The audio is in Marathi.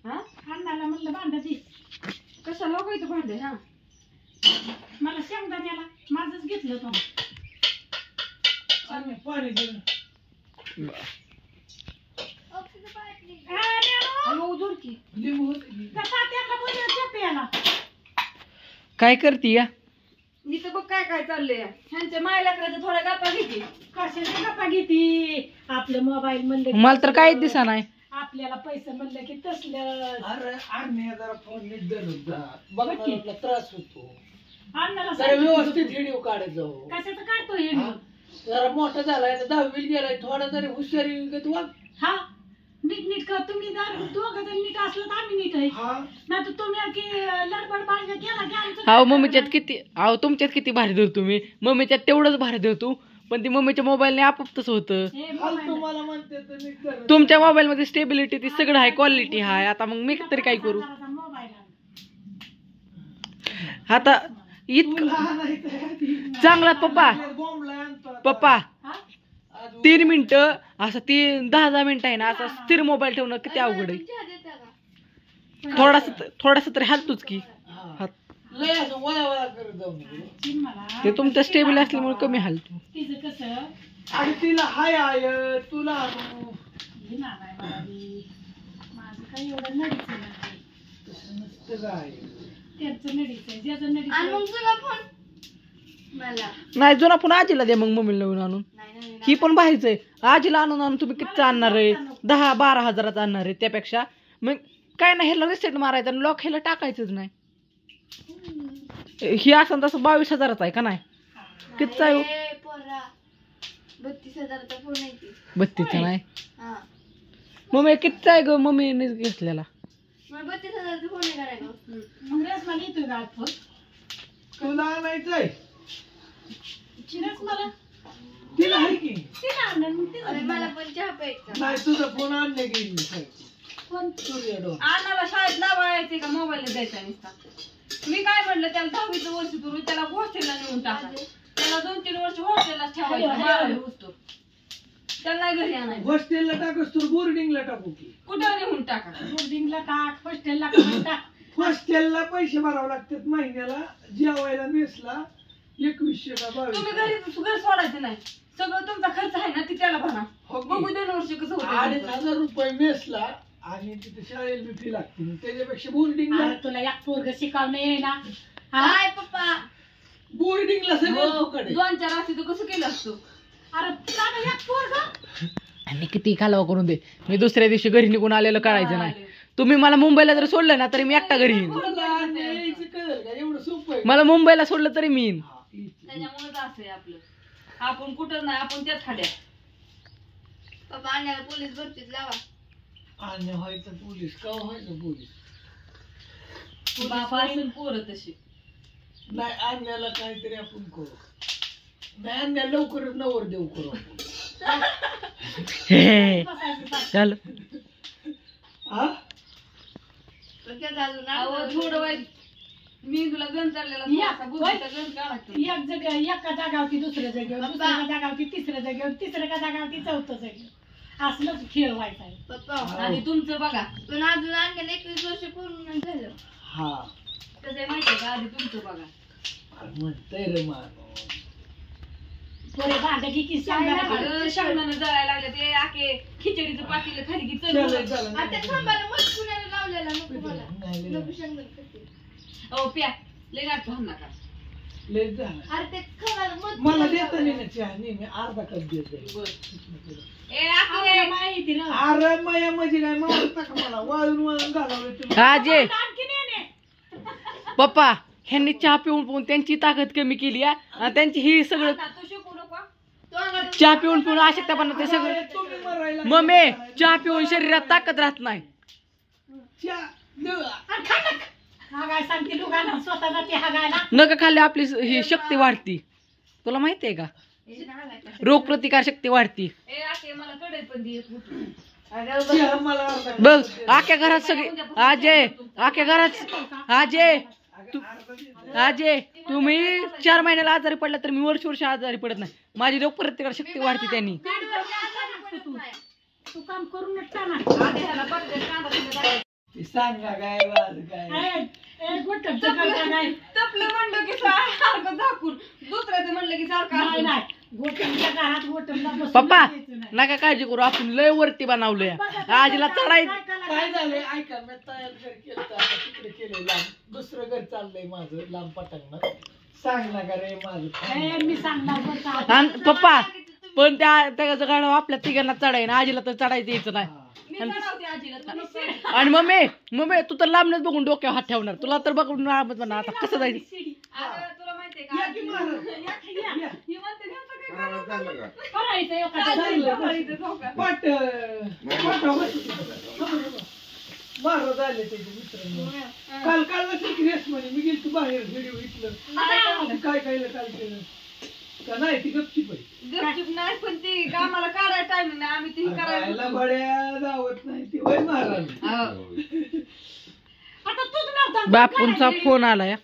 अण्णाला म्हणलं भांड ती कशाला बघायचं भांडे. हा मला शेंगदाण्याला माझंच घेतलं तो पाणी काय करती या मी तर बघ काय काय चाललंय. ह्यांच्या मायलाकडे थोड्या गप्पा घेते. कशाची गप्पा घेती. आपलं मोबाईल म्हणलं मला तर काहीच दिसा नाही. आपल्याला पैसे म्हणलं की तसलं. अरे आणणे जरा फोन नीट धरत जा. बघ त्रास होतो. अण्णाला जरा व्यवस्थित व्हिडिओ काढत जाऊ. कशाचं काढतो हे जरा मोठा झालाय 10वीला गेलाय थोडा तरी हुशारी तू. हा नीट कर तुम्ही दोघं जर नीट असलं तर आम्ही नीट आहे. नाही तर तुम्ही की लडबड बाळग केला की आमचं. अहो मम्मीच्यात किती अहो तुमच्यात किती भारी धरतो मी. मम्मीच्यात तेवढंच भारी धरतो पण ती मम्मीच्या मोबाईलने आपोआप तसं होतं. तुम्हाला म्हणते तर नीट धर. तुमच्या मोबाईल मध्ये स्टेबिलिटी ती सगळं आहे क्वालिटी आहे. आता मग मी तरी काय करू. आता इतकं चांगला पप्पा 3 मिनिटं असं 10 मिनिटं आहे ना असं स्थिर मोबाईल ठेवणं किती अवघड आहे. थोडासा तरी हालतोच की. लय असं वळा करत जाऊ नको. ते तुमचं स्टेबल असल्यामुळे कमी हालतो. तिचं कसं आणि तिला हाय आय तुला आणू. माझं काही एवढं नडीच नाही. तसं नसतं काय. त्यांचं नडीच आहे ज्याचं नडीच आणि मग तुला फोन मला नाही जुना पण आजीला दे मग मम्मीला नवीन आणून. ही पण बाहेरच आहे. आजीला आणून तुम्ही किती आणणार आहे. 10-12 हजारात आणणार आहे. त्यापेक्षा मग काय नाही ह्याला रिसेट मारायचं आणि लॉक ह्याला टाकायचंच नाही. ही असं तसं 22 हजाराचा आहे का नाही. किती आहे 32,000चा फोन आहे ती. 32चा नाही. हा मम्मी किती आहे ग मम्मीने घेतलेला. मग 32,000चा फोन आहे करायला. मग रस मला येतोय का फोन. तुला आणायचंय चिरस मला तिला आहे की तिला आणलं मग तिला अरे मला पण चहा प्यायचा. नाही तुझा फोन आणले गेली कोण आणायला शाळेत लावायचे का मोबाईल द्यायचा नुसता. मी काय म्हणलं त्याला 10वीचं वर्ष करून त्याला हॉस्टेलला नेऊन टाका. त्याला 2-3 वर्ष हॉस्टेलला ठेवायचं 12वी होतो. त्याला घरी आणायचं. हॉस्टेलला टाकस तर बोर्डिंगला टाकू की. कुठं नेऊन टाका. बोर्डिंगला टाक हॉस्टेलला टाक. हॉस्टेलला पैसे भरावे लागतात महिन्याला. जेवायला मेसला 2100 का 2200. तुम्ही घर सोडायचं नाही. सगळं तुमचा खर्च आहे ना ती त्याला भरा. बघू 2 वर्ष कसं होतं. 2,500 रुपये मेसला आणि तिथे शाळेला बी फी लागते. त्याच्यापेक्षा बोर्डिंगला तुला एक पोरग शिकवणं आहे ना. हाय पप्पा बोर्डिंगला सगळं फुकट आहे. 2-4 रात्री तू कसं केलं असतं. अरे तुला एक पोरग आणि किती कालवा करून दे. मी दुसऱ्या दिवशी घरी निघून आलेलं कळायचं नाही. तुम्ही मला मुंबईला जर सोडलं ना तरी मी एकटा घरी येईन. एवढं सोपं आहे. मला मुंबईला सोडलं तरी मी येईन. त्याच्यामुळेच असं आहे आपलं. आपण कुठं नाही आपण त्याच खाड्या. पप्पा आणण्याला पोलीस भरतीत लावा. आणि व्हायचं पोलीस का व्हायचं पोलीस. बाबा असेल पोरं तशी. नाही आणण्याला काहीतरी आपण करू. नाही आणण्या लवकरच नवर देऊ करू हे झालं. हा थोडं वाईट मी तुला गण चाललेला गण काढायचं. एक जग एका जागावती दुसऱ्या जागेवर दुसऱ्या जागावती तिसऱ्या जागेवर तिसऱ्या जागावती चौथ्या जागेवर असलंच खेळ व्हायचा आहे. पप्पा आणि तुमचं बघा पण अजून आणखीन 21 वर्ष पूर्ण झालं. हा कसं माहितीये का आधी तुमचं बघा. म्हणतंय रे मानो. थोडे भांड की शेंगदाणा जळायला लागले ते आखे खिचडीचं पातेलं खाली की चल आता थांबायला मस्त पुण्याला लावलेला नको मला नको शेंगदाणा. ओ प्या लय नाटक होणार नका. लय झालं. अरे ते खायला मस्त मला देता नाही ना चहा. नेहमी अर्धा कप देत. ए आखे माहिती ना. अरे माया म्हणजे काय मारता का मला. वाळून घालावलं तुम्ही. आजे आणखी नाही. पप्पा ह्यांनी चहा पिऊन त्यांची ताकद कमी केली आहे. आणि त्यांची ही सगळं तू शिकू नको. चहा पिऊन अशक्तपणा ते सगळं. तुम्ही मरायला मम्मी चहा पिऊन शरीरात ताकद राहत नाही. चहा हागाय सांगते दुकानात स्वतः जाते हागायला. नका खाल्ली आपली ही शक्ती वाढती. तुला माहितीये का रोगप्रतिकार शक्ती वाढती. ए आखे मला कडेल पण दे फुटून. चहा मला अर्धा कप. बघ आख्या घरात सगळी आजे आख्या घरात आजे तुम्ही 4 महिन्याला आजारी पडला तर मी वर्ष आजारी पडत नाही. माझी रोगप्रतिकार शक्ती वाढते त्यांनी. तू काम करूनच टाना आधी ह्याला बर्गर कांदा तिला टाकायचा. ते सांगा काय वाज काय तपलं म्हणलं की सारखं झाकून दुसऱ्याचं म्हणलं की सारखं नाही असं. नाही गोटमच्या घरात गोटमला बसून पप्पा द्यायचं नाही. नका काळजी करू आपण लय वरती बनवलंय आजीला चढायचं काय झालंय ऐका मी तयार घर केलं आता तिकडे केलंय लांब दुसरं घर चाललंय माझं लांब पटांगण सांग ना का रे माझं मी सांगणार बरं का. आणि पप्पा पण त्याचं गाणं आपल्या तिघांना चढाय ना आजीला तर चढायचं यायचं नाही मी चढवते आजीला तू नको. आणि मम्मी तू तर लांबनच बघून डोक्यावर हात ठेवणार तुला तर बघून म्हणा आता कसं जायचं अगं, तुला माहितीये का या की महाराज ही म्हणते ह्यांचं काय करायचं? करायचं एखादं चाललंय झालं. करायचं चौकात. महाराज आले त्याचे मित्र काल रेस म्हणे मी गेलो बाहेर व्हिडिओ इथलं काय काल केलं का नाही ती गपचीप आहे गपचूप नाही पण ती कामाला काढायला टाइम नाही आम्ही ती खायला करायला बड्या दावत नाही ती वय महाराज हो. आता तूच नव्हता बापूंचा फोन आलाय